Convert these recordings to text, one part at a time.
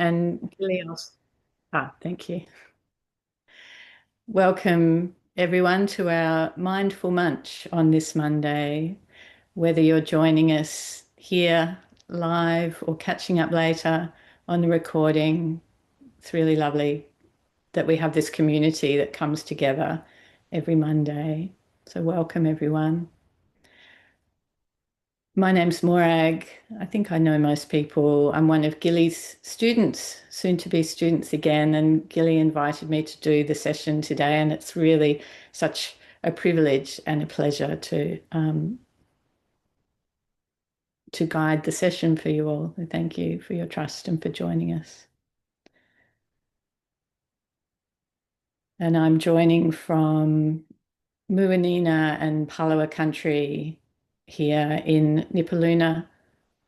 And Gillian, thank you. Welcome everyone to our Mindful Munch on this Monday. Whether you're joining us here live or catching up later on the recording, it's really lovely that we have this community that comes together every Monday. So welcome everyone. My name's Morag. I think I know most people. I'm one of Gilly's students, soon to be students again, and Gilly invited me to do the session today, and it's really such a privilege and a pleasure to guide the session for you all. Thank you for your trust and for joining us. And I'm joining from Muanina and Palawa country here in Nipaluna,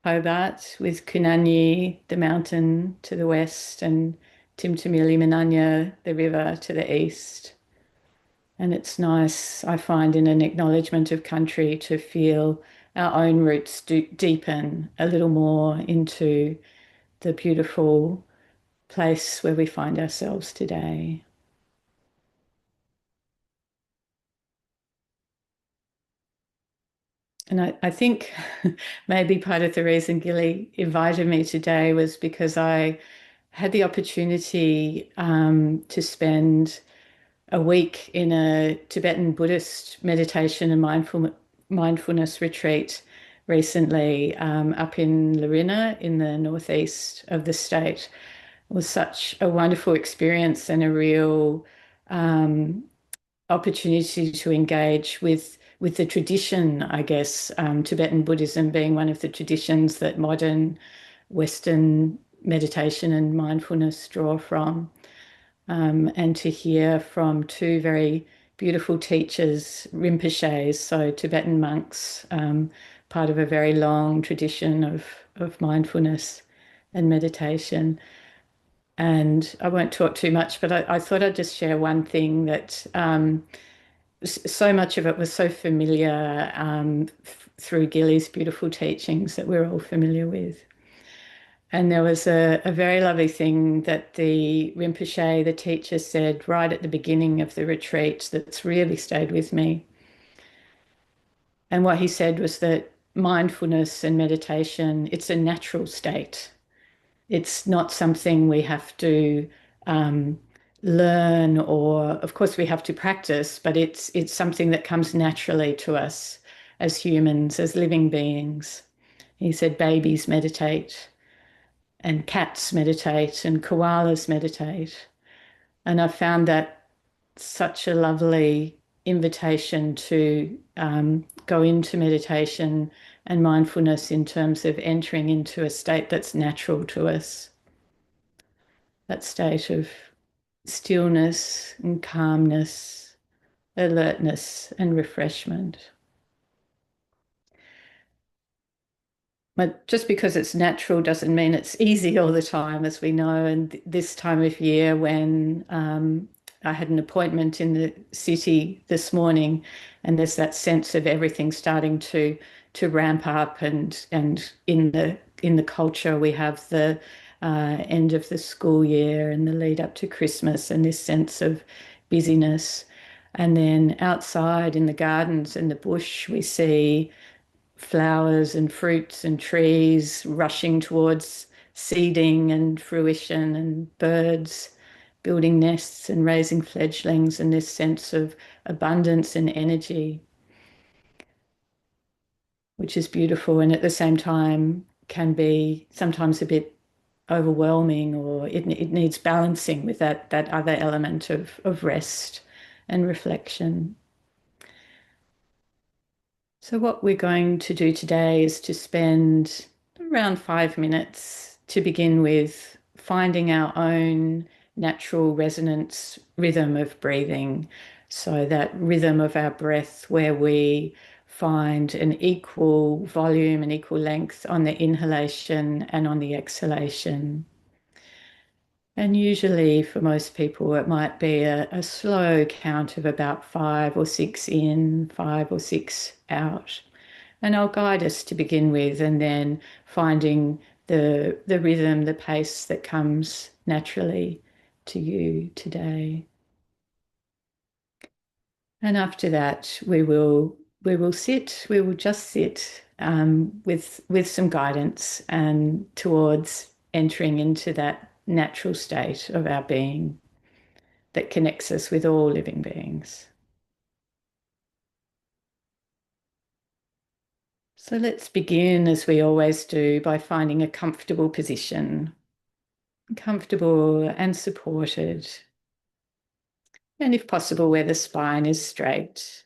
Hobart, with Kunanyi, the mountain to the west, and Timtimili Mananya, the river to the east. And it's nice, I find, in an acknowledgement of country to feel our own roots deepen a little more into the beautiful place where we find ourselves today. And I think maybe part of the reason Gilly invited me today was because I had the opportunity to spend a week in a Tibetan Buddhist meditation and mindfulness retreat recently up in Larina in the northeast of the state. It was such a wonderful experience and a real opportunity to engage with the tradition, I guess, Tibetan Buddhism being one of the traditions that modern Western meditation and mindfulness draw from, and to hear from two very beautiful teachers, Rinpoches, so Tibetan monks, part of a very long tradition of mindfulness and meditation. And I won't talk too much, but I thought I'd just share one thing that so much of it was so familiar through Gilly's beautiful teachings that we're all familiar with. And there was a very lovely thing that the Rinpoche, the teacher, said right at the beginning of the retreat that's really stayed with me. And what he said was that mindfulness and meditation, it's a natural state. It's not something we have to learn, or of course we have to practice, but it's something that comes naturally to us as humans, as living beings. He said babies meditate and cats meditate and koalas meditate. And I found that such a lovely invitation to go into meditation and mindfulness in terms of entering into a state that's natural to us, that state of stillness and calmness, alertness and refreshment. But just because it's natural doesn't mean it's easy all the time, as we know. And this time of year, when I had an appointment in the city this morning, and there's that sense of everything starting to ramp up, and in the culture we have the end of the school year and the lead up to Christmas, and this sense of busyness. And then outside in the gardens and the bush, we see flowers and fruits and trees rushing towards seeding and fruition, and birds building nests and raising fledglings, and this sense of abundance and energy, which is beautiful and at the same time can be sometimes a bit overwhelming, or it needs balancing with that other element of rest and reflection. So what we're going to do today is to spend around 5 minutes to begin with finding our own natural resonance rhythm of breathing. So that rhythm of our breath where we find an equal volume and equal length on the inhalation and on the exhalation. And usually for most people, it might be a slow count of about 5 or 6 in, 5 or 6 out. And I'll guide us to begin with, and then finding the rhythm, the pace that comes naturally to you today. And after that, we will just sit with some guidance and towards entering into that natural state of our being that connects us with all living beings. So let's begin, as we always do, by finding a comfortable position, comfortable and supported, and if possible, where the spine is straight.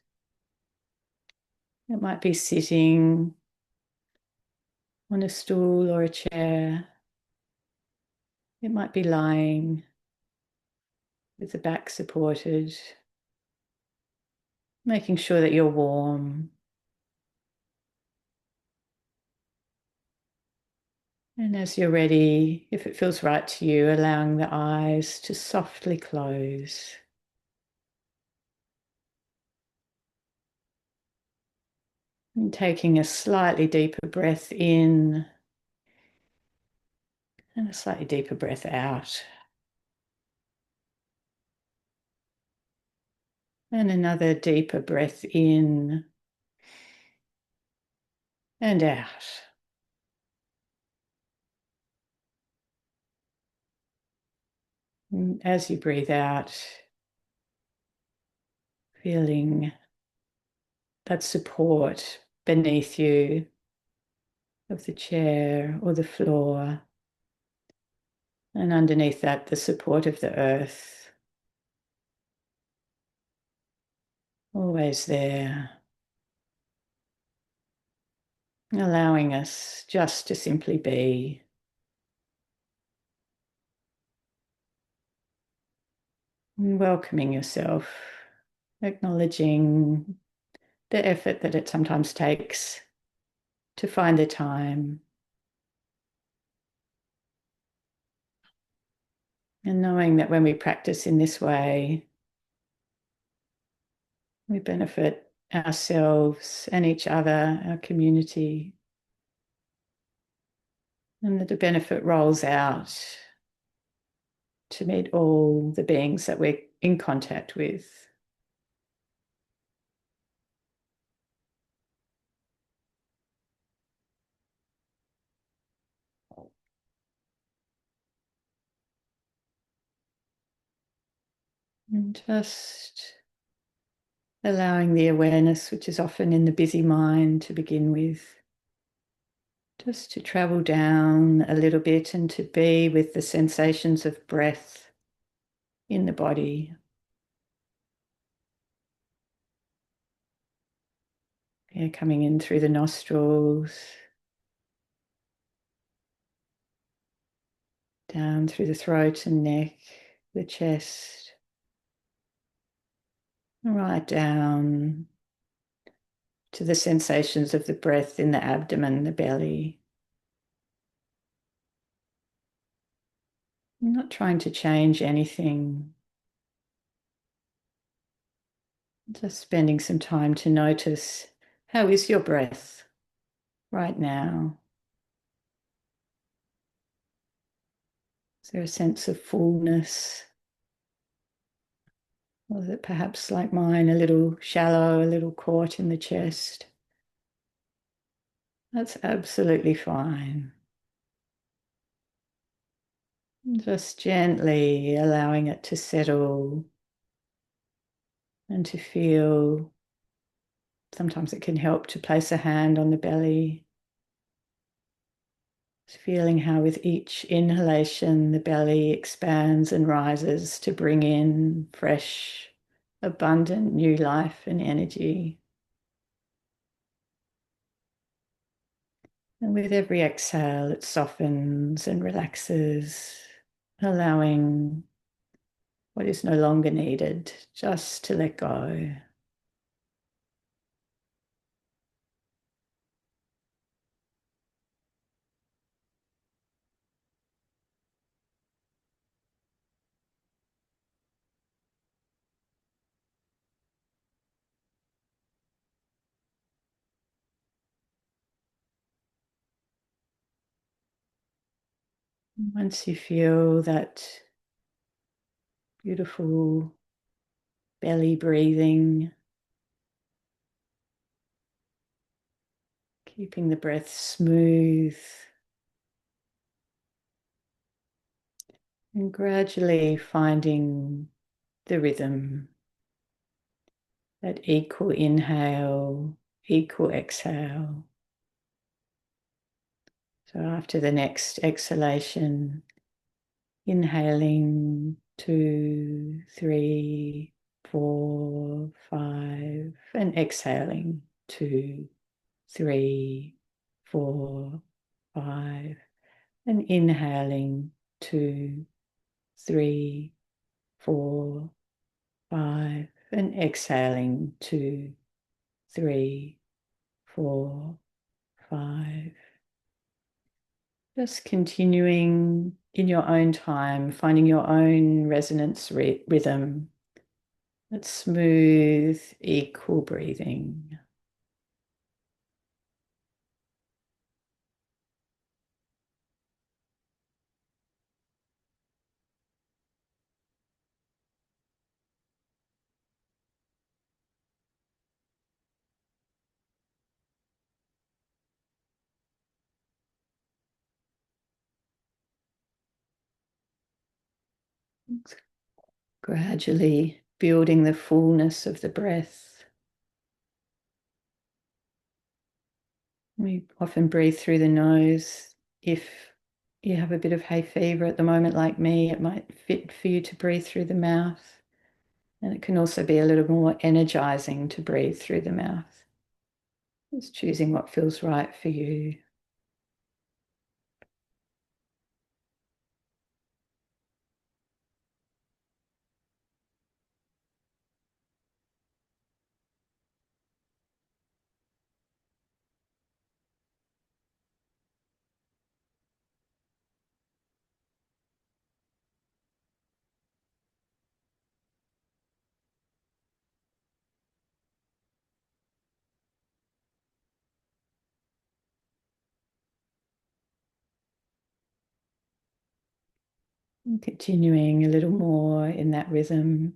It might be sitting on a stool or a chair. It might be lying with the back supported, making sure that you're warm. And as you're ready, if it feels right to you, allowing the eyes to softly close. And taking a slightly deeper breath in and a slightly deeper breath out. And another deeper breath in and out. And as you breathe out, feeling that support beneath you of the chair or the floor. And underneath that, the support of the earth. Always there. Allowing us just to simply be. And welcoming yourself. Acknowledging the effort that it sometimes takes to find the time. And knowing that when we practice in this way, we benefit ourselves and each other, our community, and that the benefit rolls out to meet all the beings that we're in contact with. And just allowing the awareness, which is often in the busy mind to begin with, just to travel down a little bit and to be with the sensations of breath in the body. Air coming in through the nostrils, down through the throat and neck, the chest, right down to the sensations of the breath in the abdomen, the belly. I'm not trying to change anything, just spending some time to notice, how is your breath right now? Is there a sense of fullness? Or is it perhaps like mine, a little shallow, a little caught in the chest? That's absolutely fine. Just gently allowing it to settle and to feel. Sometimes it can help to place a hand on the belly. Just feeling how with each inhalation the belly expands and rises to bring in fresh, abundant new life and energy. And with every exhale, it softens and relaxes, allowing what is no longer needed just to let go. Once you feel that beautiful belly breathing, keeping the breath smooth, and gradually finding the rhythm, that equal inhale, equal exhale. So after the next exhalation, inhaling 2, 3, 4, 5, and exhaling 2, 3, 4, 5, and inhaling 2, 3, 4, 5, and exhaling 2, 3, 4, 5. Just continuing in your own time, finding your own resonance rhythm. That smooth, equal breathing. Gradually building the fullness of the breath. We often breathe through the nose. If you have a bit of hay fever at the moment, like me, it might fit for you to breathe through the mouth. And it can also be a little more energizing to breathe through the mouth. Just choosing what feels right for you. And continuing a little more in that rhythm.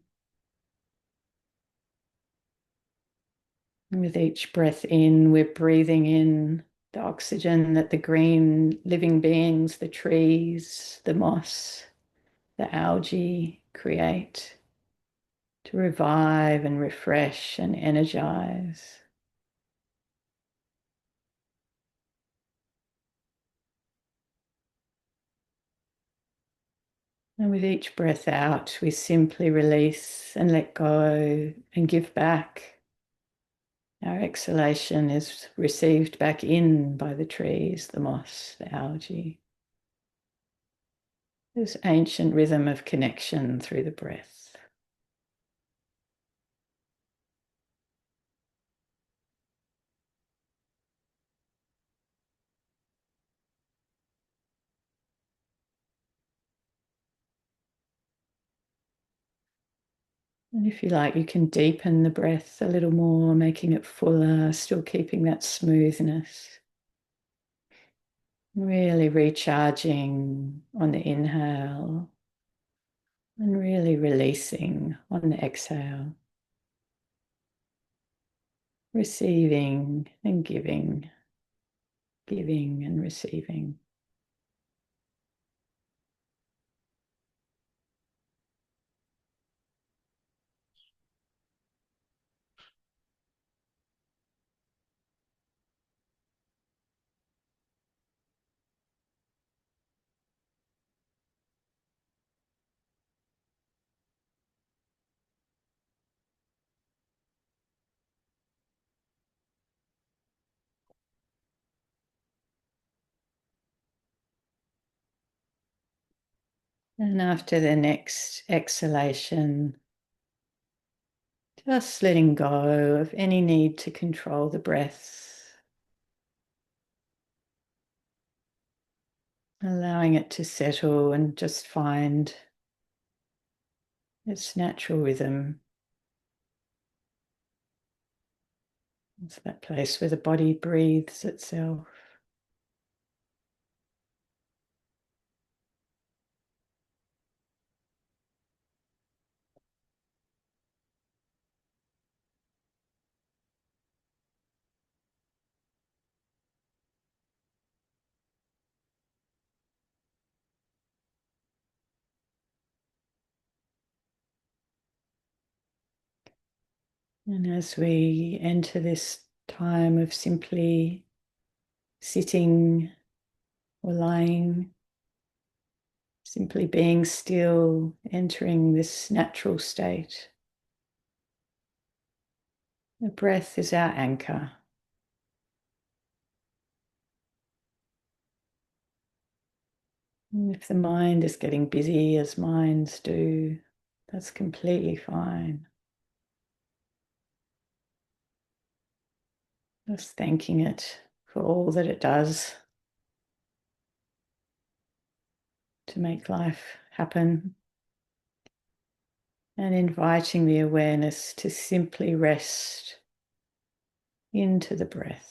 And with each breath in, we're breathing in the oxygen that the green living beings, the trees, the moss, the algae create to revive and refresh and energize. And with each breath out, we simply release and let go and give back. Our exhalation is received back in by the trees, the moss, the algae. This ancient rhythm of connection through the breath. And if you like, you can deepen the breath a little more, making it fuller, still keeping that smoothness. Really recharging on the inhale and really releasing on the exhale. Receiving and giving, giving and receiving. And after the next exhalation, just letting go of any need to control the breath, allowing it to settle and just find its natural rhythm. It's that place where the body breathes itself. And as we enter this time of simply sitting or lying, simply being still, entering this natural state, the breath is our anchor. And if the mind is getting busy, as minds do, that's completely fine. Just thanking it for all that it does to make life happen, and inviting the awareness to simply rest into the breath.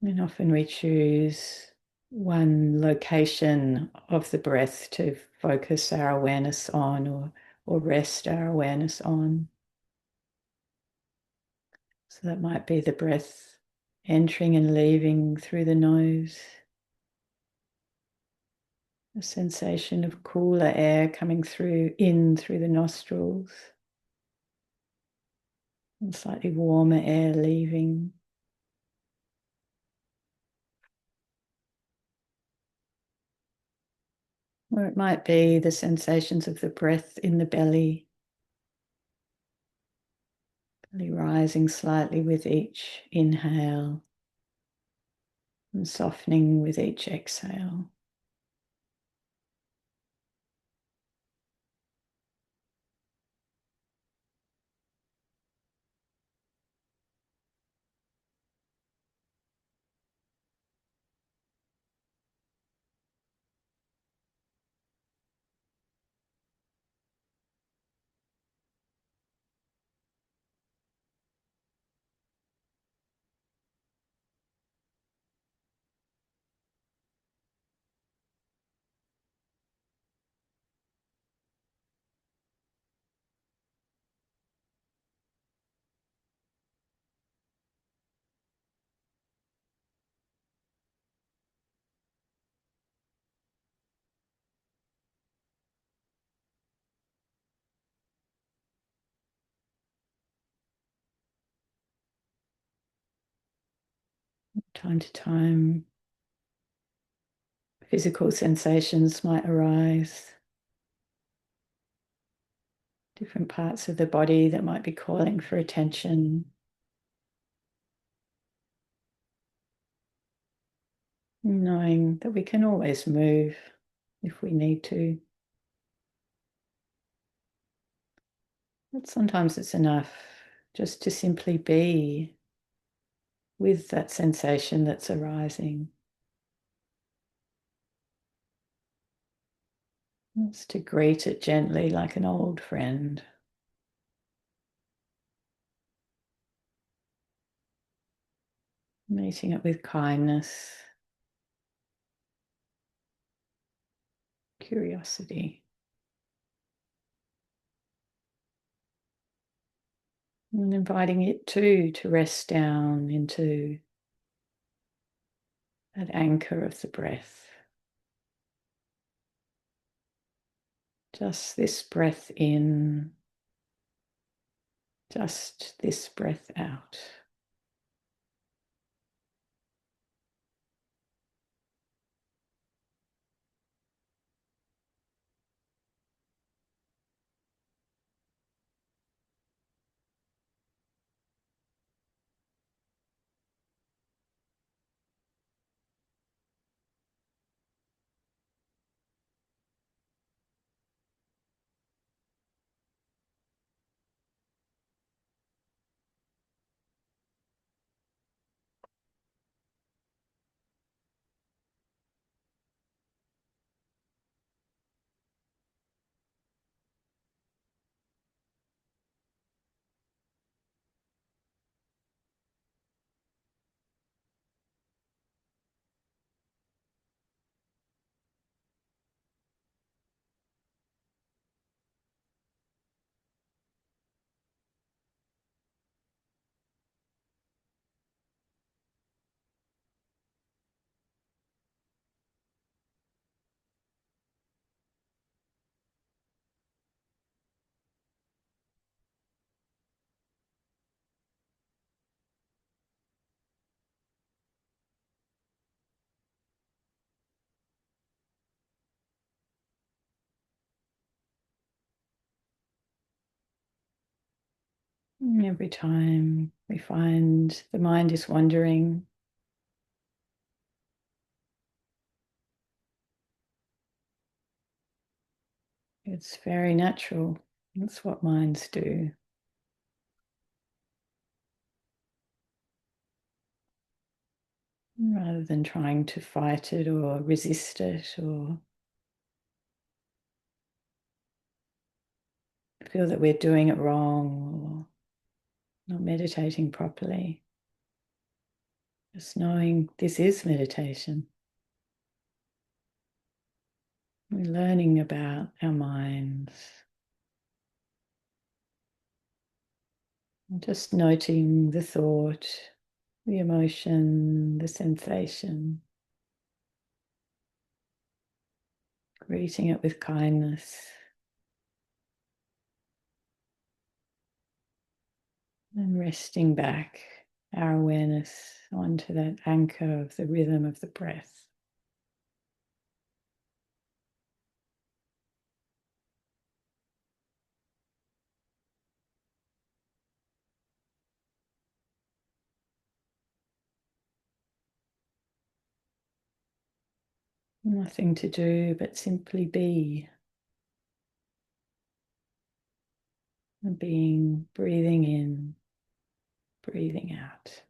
And often we choose one location of the breath to focus our awareness on, or rest our awareness on. So that might be the breath entering and leaving through the nose, a sensation of cooler air coming through the nostrils, and slightly warmer air leaving. Or it might be the sensations of the breath in the belly, rising slightly with each inhale and softening with each exhale. Time to time, physical sensations might arise, different parts of the body that might be calling for attention. Knowing that we can always move if we need to. But sometimes it's enough just to simply be with that sensation that's arising. It's to greet it gently like an old friend. Meeting it with kindness, curiosity, and inviting it too to rest down into that anchor of the breath. Just this breath in, just this breath out. Every time we find the mind is wandering, it's very natural. That's what minds do. Rather than trying to fight it or resist it or feel that we're doing it wrong or not meditating properly. Just knowing this is meditation. We're learning about our minds. Just noting the thought, the emotion, the sensation. Greeting it with kindness. And resting back our awareness onto that anchor of the rhythm of the breath. Nothing to do but simply be. Being, breathing in, breathing out.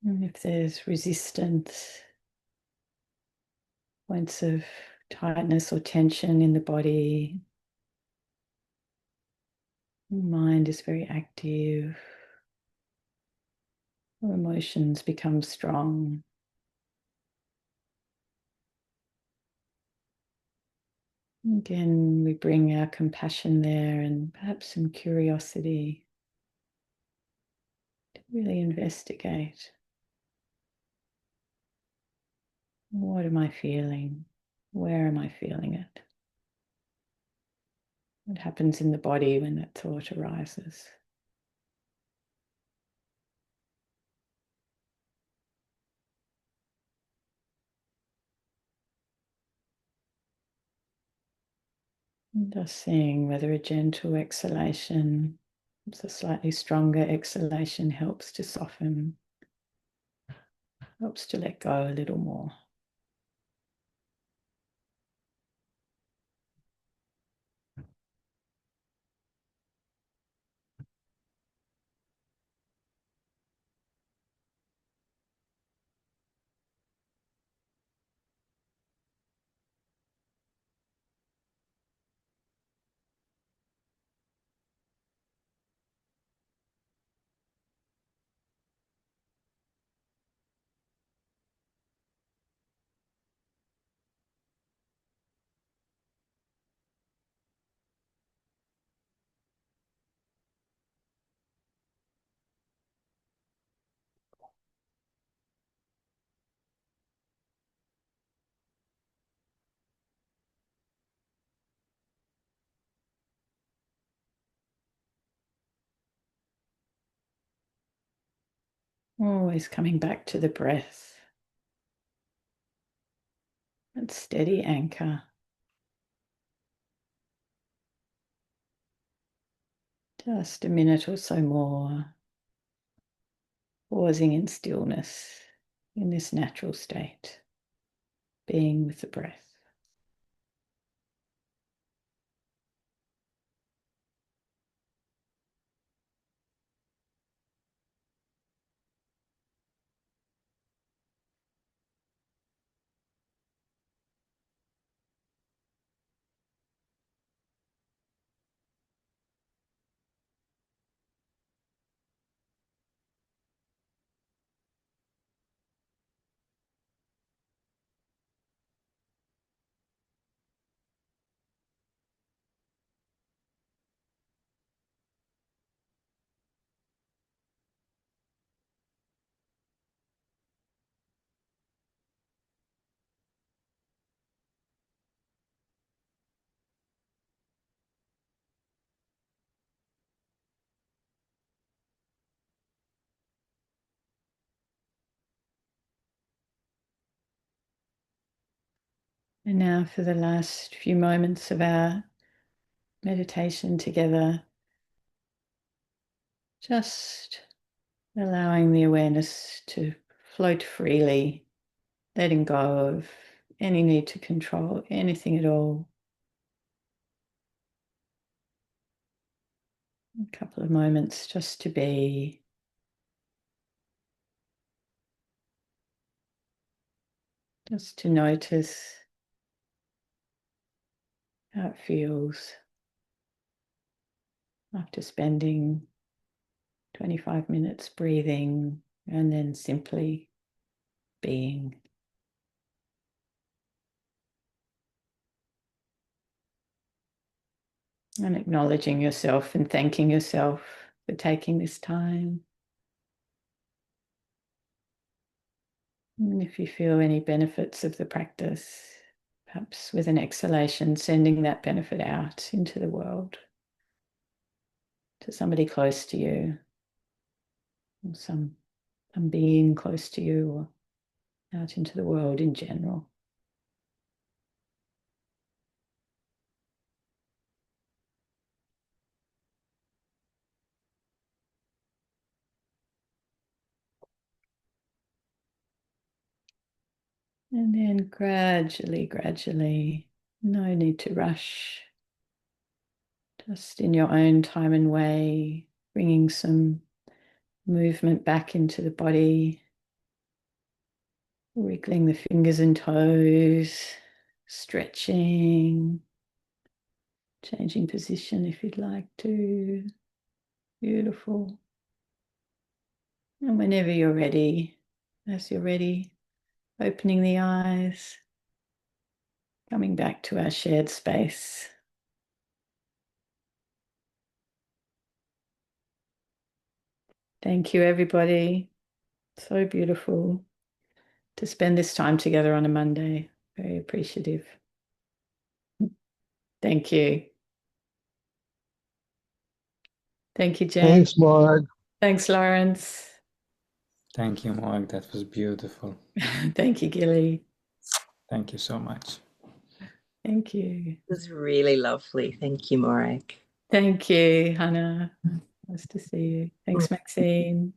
And if there's resistance, points of tightness or tension in the body, the mind is very active, our emotions become strong. Again, we bring our compassion there and perhaps some curiosity to really investigate. What am I feeling? Where am I feeling it? What happens in the body when that thought arises? And just seeing whether a gentle exhalation, a slightly stronger exhalation helps to soften, helps to let go a little more. Always coming back to the breath. That steady anchor. Just a minute or so more, pausing in stillness in this natural state, being with the breath. And now for the last few moments of our meditation together, just allowing the awareness to float freely, letting go of any need to control anything at all. A couple of moments just to be. Just to notice how it feels after spending 25 minutes breathing and then simply being. And acknowledging yourself and thanking yourself for taking this time. And if you feel any benefits of the practice, perhaps with an exhalation, sending that benefit out into the world to somebody close to you, or some being close to you, or out into the world in general. And then gradually, no need to rush, just in your own time and way, bringing some movement back into the body, wiggling the fingers and toes, stretching, changing position if you'd like to. Beautiful. And whenever you're ready, as you're ready, opening the eyes, coming back to our shared space. Thank you, everybody. So beautiful to spend this time together on a Monday. Very appreciative. Thank you. Thank you, Jane. Thanks, Morag. Thanks, Lawrence. Thank you, Morag. That was beautiful. Thank you, Gilly. Thank you so much. Thank you. It was really lovely. Thank you, Morag. Thank you, Hannah. Nice to see you. Thanks, Maxine.